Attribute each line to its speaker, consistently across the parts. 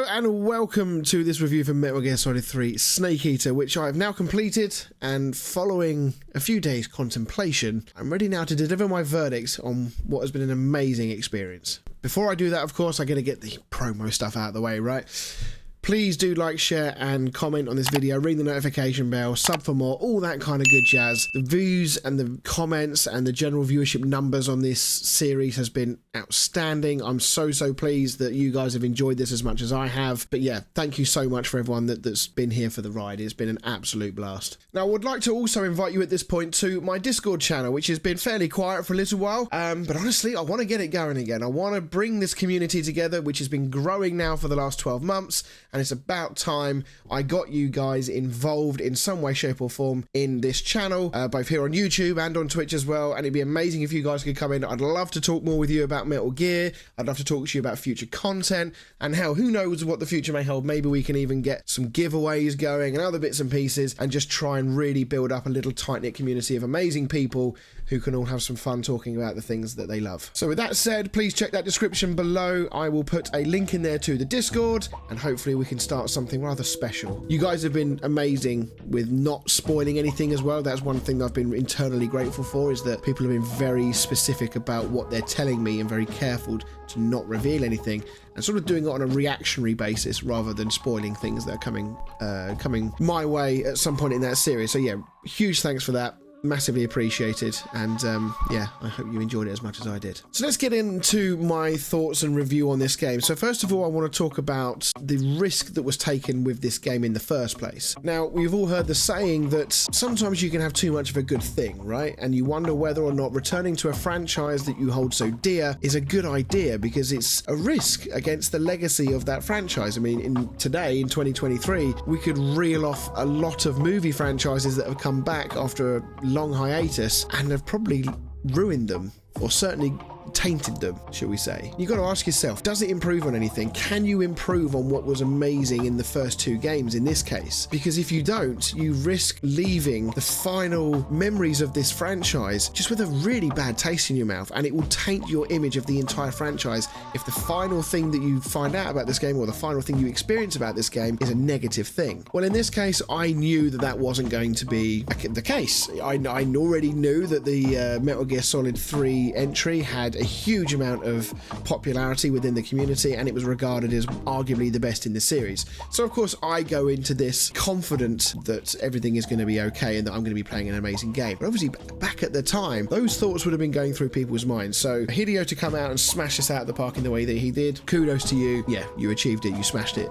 Speaker 1: Hello and welcome to this review for Metal Gear Solid 3 Snake Eater, which I have now completed, and following a few days contemplation, I'm ready now to deliver my verdict on what has been an amazing experience. Before I do that, of course, I gotta get the promo stuff out of the way, right? Please do like, share and comment on this video, ring the notification bell, sub for more, all that kind of good jazz. The views and the comments and the general viewership numbers on this series has been outstanding. I'm so pleased that you guys have enjoyed this as much as I have. But yeah, thank you so much for everyone that's been here for the ride. It's been an absolute blast. Now, I would like to also invite you at this point to my Discord channel, which has been fairly quiet for a little while. But honestly, I want to get it going again. I want to bring this community together, which has been growing now for the last 12 months. And it's about time I got you guys involved in some way, shape or form in this channel, both here on YouTube and on Twitch as well. And it'd be amazing if you guys could come in. I'd love to talk more with you about Metal Gear. I'd love to talk to you about future content, and hell, who knows what the future may hold. Maybe we can even get some giveaways going and other bits and pieces, and just try and really build up a little tight-knit community of amazing people who can all have some fun talking about the things that they love. So with that said, please check that description below. I will put a link in there to the Discord, and hopefully we can start something rather special. You guys have been amazing with not spoiling anything as well. That's one thing that I've been internally grateful for, is that people have been very specific about what they're telling me and very careful to not reveal anything, and sort of doing it on a reactionary basis rather than spoiling things that are coming my way at some point in that series. So yeah, huge thanks for that. Massively appreciated, and yeah, I hope you enjoyed it as much as I did. So let's get into my thoughts and review on this game. So first of all, I want to talk about the risk that was taken with this game in the first place. Now, we've all heard the saying that sometimes you can have too much of a good thing, right? And you wonder whether or not returning to a franchise that you hold so dear is a good idea, because it's a risk against the legacy of that franchise. I mean, today, in 2023, we could reel off a lot of movie franchises that have come back after a long hiatus and have probably ruined them, or certainly tainted them, shall we say. You've got to ask yourself, does it improve on anything? Can you improve on what was amazing in the first two games in this case? Because if you don't, you risk leaving the final memories of this franchise just with a really bad taste in your mouth, and it will taint your image of the entire franchise if the final thing that you find out about this game, or the final thing you experience about this game, is a negative thing. Well, in this case, I knew that that wasn't going to be the case. I already knew that the Metal Gear Solid 3 entry had a huge amount of popularity within the community, and it was regarded as arguably the best in the series. So of course I go into this confident that everything is going to be okay and that I'm going to be playing an amazing game. But obviously back at the time, those thoughts would have been going through people's minds. So Hideo to come out and smash us out of the park in the way that he did, kudos to you. Yeah, you achieved it, you smashed it.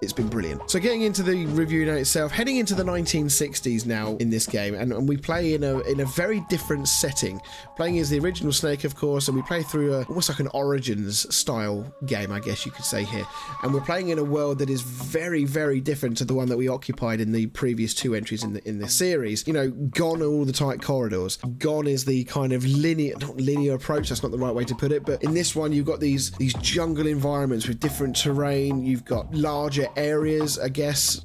Speaker 1: It's been brilliant. So getting into the review now itself, heading into the 1960s now in this game, and we play in a very different setting. Playing as the original Snake, of course, and we play through almost like an Origins style game, I guess you could say here. And we're playing in a world that is very different to the one that we occupied in the previous two entries in the series. You know, gone are all the tight corridors. Gone is the kind of not linear approach, that's not the right way to put it, but in this one you've got these jungle environments with different terrain. You've got larger areas, I guess,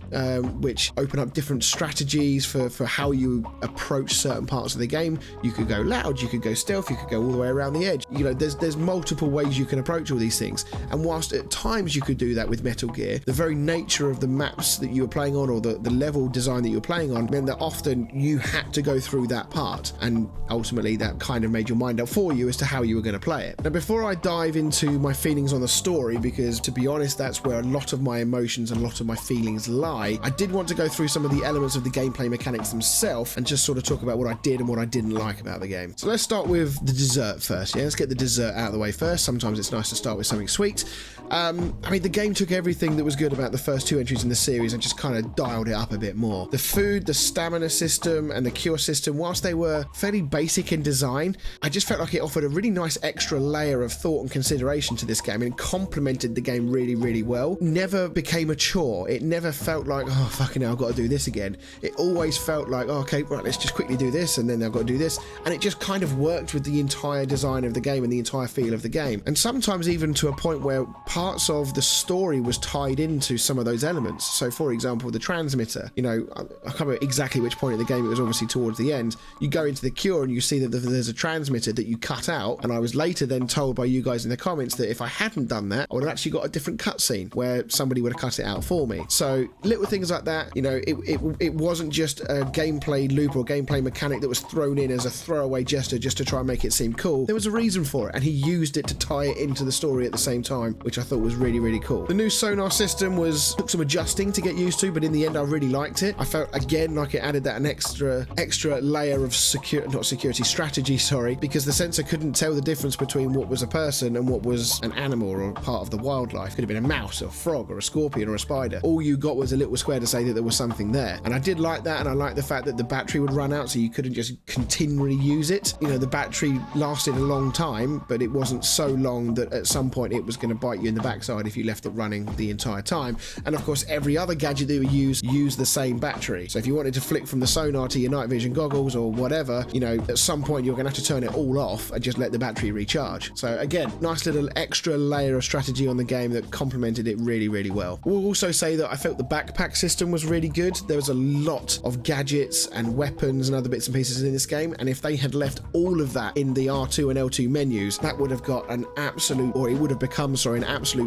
Speaker 1: which open up different strategies for how you approach certain parts of the game. You could go loud, you could go stealth, you could go all the way around the edge. You know, there's multiple ways you can approach all these things, and whilst at times you could do that with Metal Gear, the very nature of the maps that you were playing on, or the level design that you were playing on, meant that often you had to go through that part, and ultimately that kind of made your mind up for you as to how you were going to play it. Now, before I dive into my feelings on the story, because to be honest, that's where a lot of my emotions and a lot of my feelings lie, I did want to go through some of the elements of the gameplay mechanics themselves and just sort of talk about what I did and what I didn't like about the game. So let's start with the dessert first. Yeah, let's get the dessert out of the way first. Sometimes it's nice to start with something sweet. I mean, the game took everything that was good about the first two entries in the series and just kind of dialed it up a bit more. The food, the stamina system, and the cure system, whilst they were fairly basic in design, I just felt like it offered a really nice extra layer of thought and consideration to this game, and it complemented the game really well. Never became became a chore. It never felt like, oh, fucking hell, I've got to do this again. It always felt like, oh, okay, right, let's just quickly do this, and then I've got to do this. And it just kind of worked with the entire design of the game and the entire feel of the game. And sometimes even to a point where parts of the story was tied into some of those elements. So, for example, the transmitter, you know, I can't remember exactly which point in the game, it was obviously towards the end. You go into the cure and you see that there's a transmitter that you cut out, and I was later then told by you guys in the comments that if I hadn't done that, I would have actually got a different cutscene where somebody would have cut it out for me. So little things like that, you know, it wasn't just a gameplay loop or gameplay mechanic that was thrown in as a throwaway gesture just to try and make it seem cool. There was a reason for it, and he used it to tie it into the story at the same time, which I thought was really, really cool. The new sonar system took some adjusting to get used to, but in the end I really liked it. I felt again like it added that an extra layer of strategy, because the sensor couldn't tell the difference between what was a person and what was an animal or part of the wildlife. Could have been a mouse or a frog or a scorpion or a spider. All you got was a little square to say that there was something there. And I did like that, and I liked the fact that the battery would run out, so you couldn't just continually use it. You know, the battery lasted a long time, but it wasn't so long that at some point it was going to bite you in the backside if you left it running the entire time. And of course, every other gadget that you used the same battery. So if you wanted to flick from the sonar to your night vision goggles or whatever, you know, at some point you're going to have to turn it all off and just let the battery recharge. So again, nice little extra layer of strategy on the game that complemented it really, really well. We'll also say that I felt the backpack system was really good. There was a lot of gadgets and weapons and other bits and pieces in this game, and if they had left all of that in the R2 and L2 menus, that would have got an absolute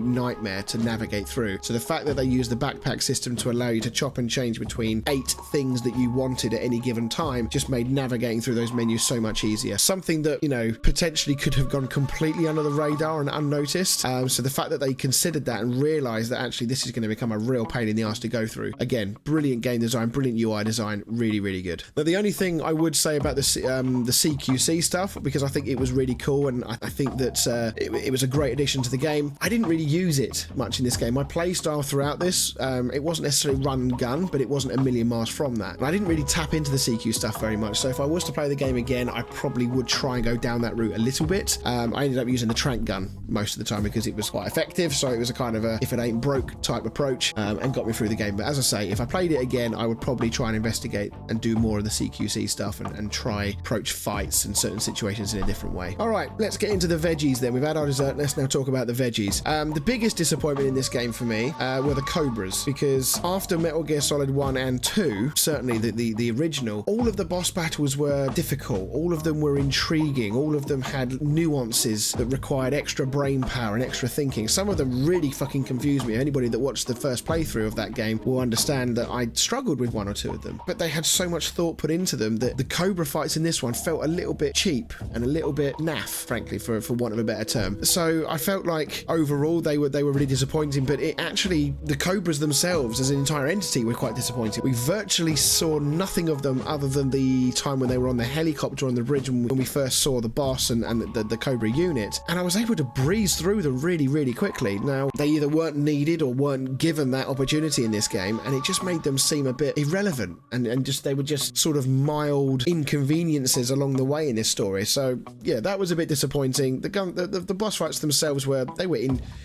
Speaker 1: nightmare to navigate through. So the fact that they used the backpack system to allow you to chop and change between 8 things that you wanted at any given time just made navigating through those menus so much easier. Something that, you know, potentially could have gone completely under the radar and unnoticed. So the fact that they considered that and realized that actually this is going to become a real pain in the ass to go through. Again, brilliant game design, brilliant UI design, really, really good. Now, the only thing I would say about the CQC stuff, because I think it was really cool, and I think that it was a great addition to the game. I didn't really use it much in this game. My play style throughout this, it wasn't necessarily run and gun, but it wasn't a million miles from that. And I didn't really tap into the CQ stuff very much. So if I was to play the game again, I probably would try and go down that route a little bit. I ended up using the trank gun most of the time because it was quite effective. So it was a kind of a if it ain't broke type approach, and got me through the game. But as I say, if I played it again, I would probably try and investigate and do more of the CQC stuff and try approach fights and certain situations in a different way. All right, let's get into the veggies then. We've had our dessert. Let's now talk about the veggies. The biggest disappointment in this game for me were the Cobras, because after Metal Gear Solid 1 and 2, certainly the original, all of the boss battles were difficult. All of them were intriguing. All of them had nuances that required extra brain power and extra thinking. Some of them really fucking confused me. Anybody that watched the first playthrough of that game will understand that I struggled with one or two of them. But they had so much thought put into them that the Cobra fights in this one felt a little bit cheap and a little bit naff, frankly, for want of a better term. So I felt like overall they were really disappointing, but it actually, the Cobras themselves as an entire entity were quite disappointing. We virtually saw nothing of them other than the time when they were on the helicopter on the bridge when we first saw the boss and the Cobra unit, and I was able to breeze through them really, really quickly. Now, they either weren't needed or weren't given that opportunity in this game, and it just made them seem a bit irrelevant, and just they were just sort of mild inconveniences along the way in this story. So yeah, that was a bit disappointing. The boss fights themselves were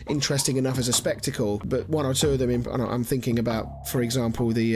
Speaker 1: interesting enough as a spectacle, but one or two of them, I'm thinking about, for example, the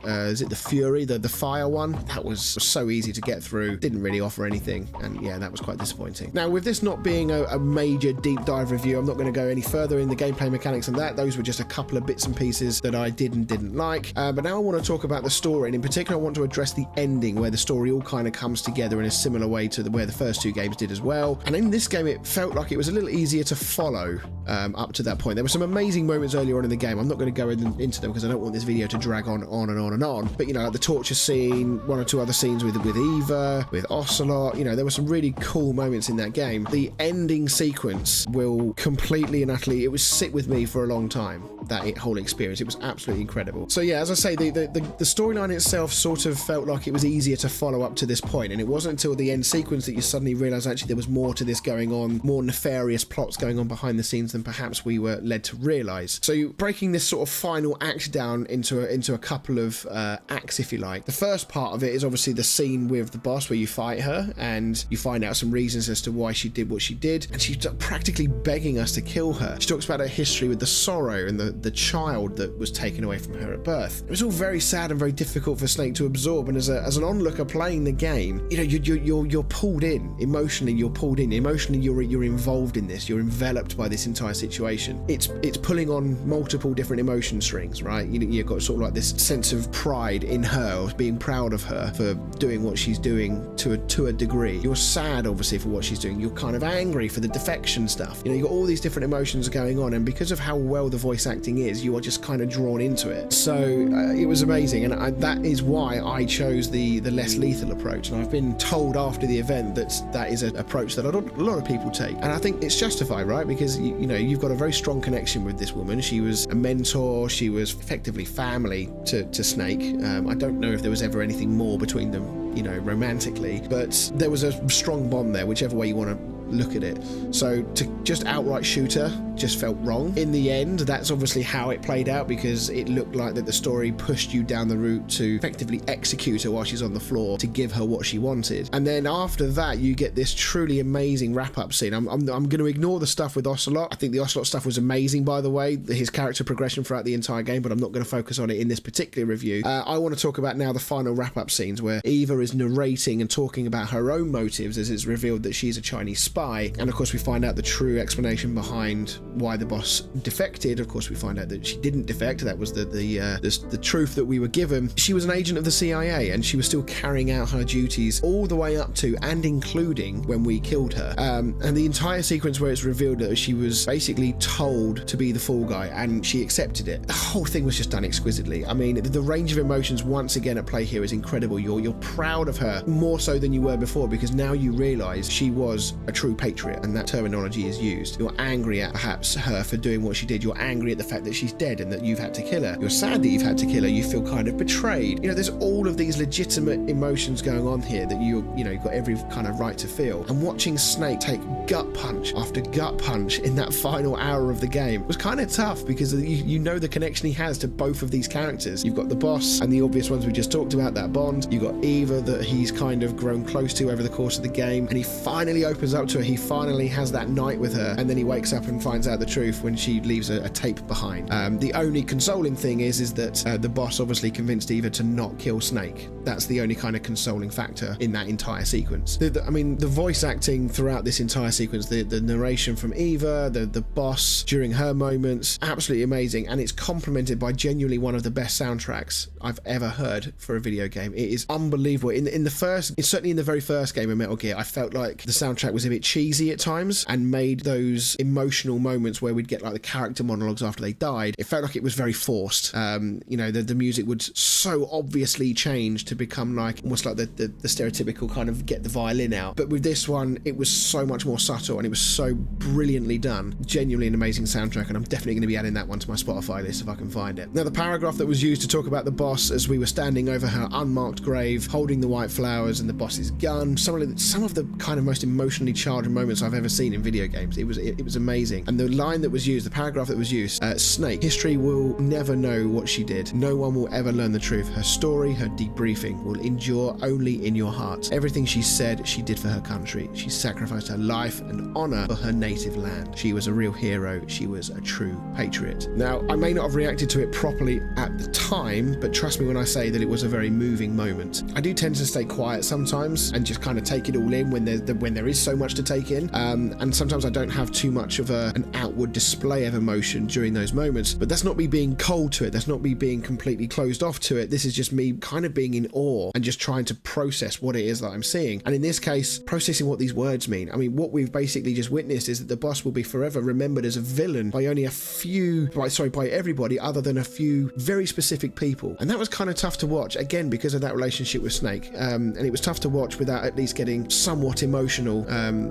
Speaker 1: is it the Fury, the fire one? That was so easy to get through, didn't really offer anything, and yeah, that was quite disappointing. Now, with this not being a major deep dive review, I'm not going to go any further in the gameplay mechanics and that. Those were just a couple of bits and pieces that I did and didn't like, but now I want to talk about the story, and in particular I want to address the ending, where the story all kind of comes together in a similar way to where the first two games did as well. And in this game it felt like it was a little easier to follow up to that point. There were some amazing moments earlier on in the game. I'm not going to go into them because I don't want this video to drag on and on and on, but you know, like the torture scene, one or two other scenes with Eva, with Ocelot, you know, there were some really cool moments in that game. The ending sequence will completely and utterly, it was sit with me for a long time, that whole experience. It was absolutely incredible. So yeah, as I say, the storyline itself sort of felt like it was easier to follow up to this point, and it wasn't until the end sequence that you suddenly realize actually there was more to this going on, more nefarious plots going on behind the scenes than perhaps we were led to realise. So breaking this sort of final act down into a couple of acts, if you like. The first part of it is obviously the scene with the boss where you fight her and you find out some reasons as to why she did what she did, and she's practically begging us to kill her. She talks about her history with the sorrow and the child that was taken away from her at birth. It was all very sad and very difficult for Snake to absorb, and as an onlooker playing the game, you know, you're pulled in emotionally. You're pulled in emotionally. You're involved in this. You're enveloped by this entire situation. It's pulling on multiple different emotion strings, right? You've got sort of like this sense of pride in her, or being proud of her for doing what she's doing to a degree. You're sad, obviously, for what she's doing. You're kind of angry for the defection stuff. You know, you've got all these different emotions going on, and because of how well the voice acting is, you are just kind of drawn into it. So it was amazing, and that is why I chose the less lethal approach. And I've been told after the event that is an approach that a lot of people take, and I think it's justified, right? Because you know, you've got a very strong connection with this woman. She was a mentor. She was effectively family to Snake. I don't know if there was ever anything more between them, you know, romantically, but there was a strong bond there, whichever way you want to look at it. So to just outright shoot her just felt wrong. In the end, that's obviously how it played out, because it looked like that the story pushed you down the route to effectively execute her while she's on the floor to give her what she wanted. And then after that, you get this truly amazing wrap-up scene. I'm going to ignore the stuff with Ocelot. I think the Ocelot stuff was amazing, by the way, his character progression throughout the entire game, but I'm not going to focus on it in this particular review. I want to talk about now the final wrap-up scenes where Eva is narrating and talking about her own motives as it's revealed that she's a Chinese spy. And of course we find out the true explanation behind why the boss defected. Of course we find out that she didn't defect. That was the truth that we were given. She was an agent of the CIA, and she was still carrying out her duties all the way up to and including when we killed her. And the entire sequence where it's revealed that she was basically told to be the fall guy and she accepted it. The whole thing was just done exquisitely. I mean, the range of emotions once again at play here is incredible. You're proud of her more so than you were before, because now you realise she was a true patriot, and that terminology is used. You're angry at perhaps her for doing what she did. You're angry at the fact that she's dead and that you've had to kill her. You're sad that you've had to kill her. You feel kind of betrayed. You know, there's all of these legitimate emotions going on here that you've got every kind of right to feel. And watching Snake take gut punch after gut punch in that final hour of the game was kind of tough, because you know the connection he has to both of these characters. You've got the boss and the obvious ones we just talked about, that bond. You've got Eva that he's kind of grown close to over the course of the game, and he finally opens up to her. He finally has that night with her, and then he wakes up and finds out the truth when she leaves a tape behind. The only consoling thing is that the boss obviously convinced Eva to not kill Snake. That's the only kind of consoling factor in that entire sequence. I mean, the voice acting throughout this entire sequence, the narration from Eva, the boss during her moments, absolutely amazing, and it's complemented by genuinely one of the best soundtracks I've ever heard for a video game. It is unbelievable. Certainly in the very first game of Metal Gear, I felt like the soundtrack was a bit cheesy at times and made those emotional moments where we'd get like the character monologues after they died. It felt like it was very forced. The music would so obviously change to become like almost like the stereotypical kind of get the violin out. But with this one, it was so much more subtle and it was so brilliantly done. Genuinely an amazing soundtrack, and I'm definitely going to be adding that one to my Spotify list if I can find it. Now, the paragraph that was used to talk about the boss as we were standing over her unmarked grave, holding the white flowers and the boss's gun, some of the kind of most emotionally charged moments I've ever seen in video games. It was amazing. And the line that was used, the paragraph that was used, Snake, history will never know what she did. No one will ever learn the truth. Her story, her debriefing will endure only in your heart. Everything she said, she did for her country. She sacrificed her life and honor for her native land. She was a real hero. She was a true patriot. Now, I may not have reacted to it properly at the time, but trust me when I say that it was a very moving moment. I do tend to stay quiet sometimes and just kind of take it all in when there is so much to take in, and sometimes I don't have too much of an outward display of emotion during those moments, but that's not me being cold to it. That's not me being completely closed off to it. This is just me kind of being in awe and just trying to process what it is that I'm seeing, and in this case, processing what these words mean. I mean, what we've basically just witnessed is that the boss will be forever remembered as a villain by by everybody other than a few very specific people, and that was kind of tough to watch, again, because of that relationship with Snake, and it was tough to watch without at least getting somewhat emotional,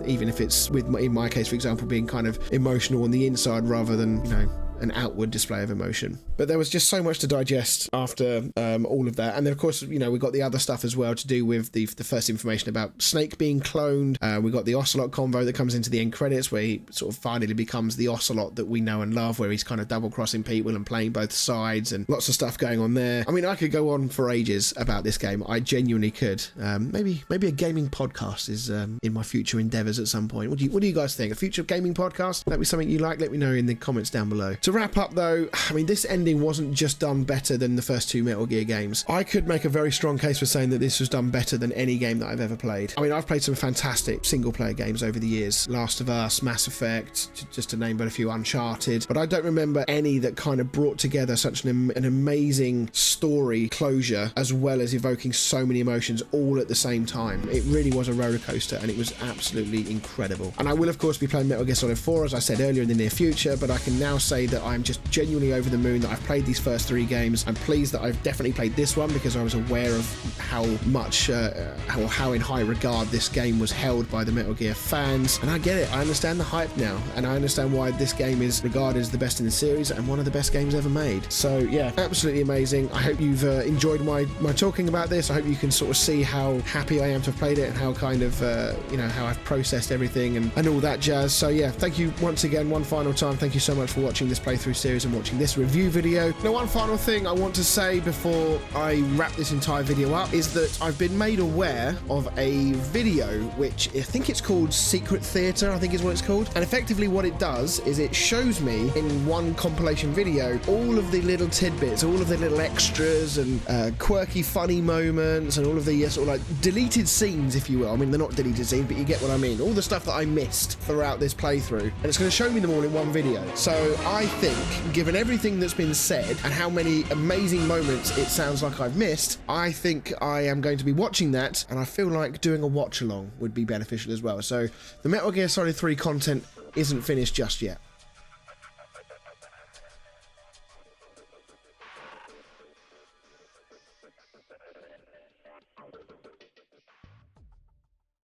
Speaker 1: even if it's, in my case, for example, being kind of emotional on the inside rather than, an outward display of emotion. But there was just so much to digest after all of that. And then, of course, you know, we got the other stuff as well to do with the first information about Snake being cloned. We got the Ocelot convo that comes into the end credits, where he sort of finally becomes the Ocelot that we know and love, where he's kind of double-crossing people and playing both sides, and lots of stuff going on there. I mean, I could go on for ages about this game. I genuinely could. Maybe a gaming podcast is in my future endeavours at some point. What do you guys think? A future gaming podcast? That'd be something you like? Let me know in the comments down below. To wrap up though, I mean, this ending wasn't just done better than the first two Metal Gear games. I could make a very strong case for saying that this was done better than any game that I've ever played. I mean, I've played some fantastic single player games over the years. Last of Us, Mass Effect, just to name but a few, Uncharted, but I don't remember any that kind of brought together such an amazing story closure, as well as evoking so many emotions all at the same time. It really was a roller coaster, and it was absolutely incredible. And I will of course be playing Metal Gear Solid 4, as I said earlier, in the near future, but I can now say that I'm just genuinely over the moon that I've played these first three games. I'm pleased that I've definitely played this one, because I was aware of how much how in high regard this game was held by the Metal Gear fans, and I get it. I understand the hype now, and I understand why this game is regarded as the best in the series and one of the best games ever made. So yeah, absolutely amazing. I hope you've enjoyed my talking about this. I hope you can sort of see how happy I am to have played it, and how kind of you know, how I've processed everything and all that jazz. So yeah, thank you once again, one final time, thank you so much for watching this playthrough series and watching this review video. Now, one final thing I want to say before I wrap this entire video up is that I've been made aware of a video which I think it's called Secret Theatre, I think is what it's called, and effectively what it does is it shows me in one compilation video all of the little tidbits, all of the little extras and quirky funny moments, and all of the sort of like deleted scenes, if you will. I mean, they're not deleted scenes, but you get what I mean. All the stuff that I missed throughout this playthrough, and it's going to show me them all in one video. So I think, given everything that's been said and how many amazing moments it sounds like I've missed, I think I am going to be watching that, and I feel like doing a watch along would be beneficial as well. So the Metal Gear Solid 3 content isn't finished just yet.